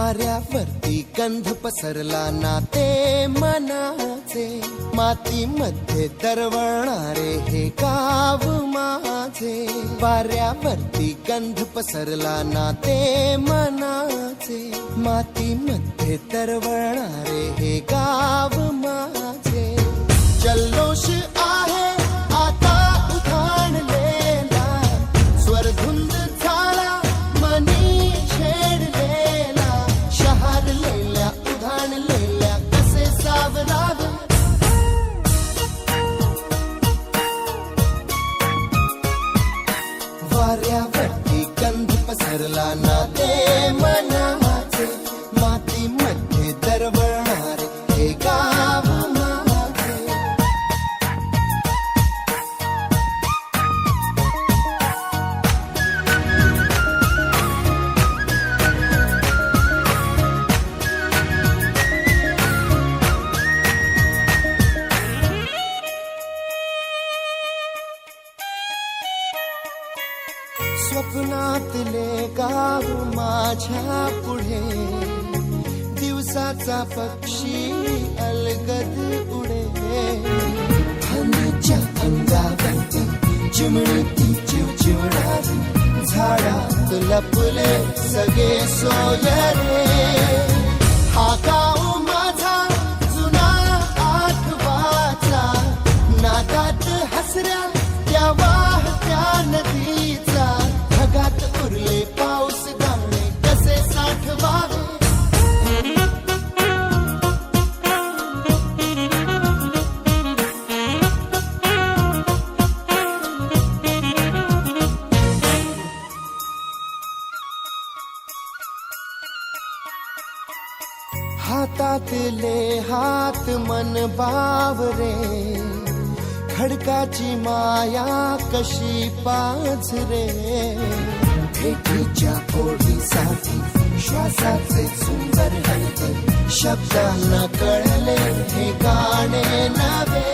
वाऱ्यावरती गंध पसरला ना ते मनाचे, मातीमध्ये दरवळणारे हे गाव माझे. वाऱ्यावरती गंध पसरला ना ते मनाचे, मातीमध्ये दरवळणारे हे गाव माझे. जल्लोष आहे आता उधाणलेला, स्वरधुंद झाला मनी छेडलेला. शहारलेल्या उधाणलेल्या कसे सावरावे, वाऱ्यावरती गंध पसरला ना ते मनाचे, मातीमध्ये दरवळणारे हे गाव माझे. स्वप्नातले गाव माझ्या पुढे, दिवसाचा पक्षी अलगद उडे. हनीच्या अंगावरती चिमणीची चिवचिवणारी, झाडात लपले सगळे सोयरे. हा गाव माझा जुना आठवाचा, नादात हसऱ्या त्या वाहत्या नदीचा. ढगात उरले पाऊस दाणे कसे साठवावे, हातातले हात मन बावरे. खडकाची माया कशी पाझरे, भेटीच्या ओढीसाठी श्वासाचे सुंदर हलते. शब्दांना कळले हे गाणे नवे.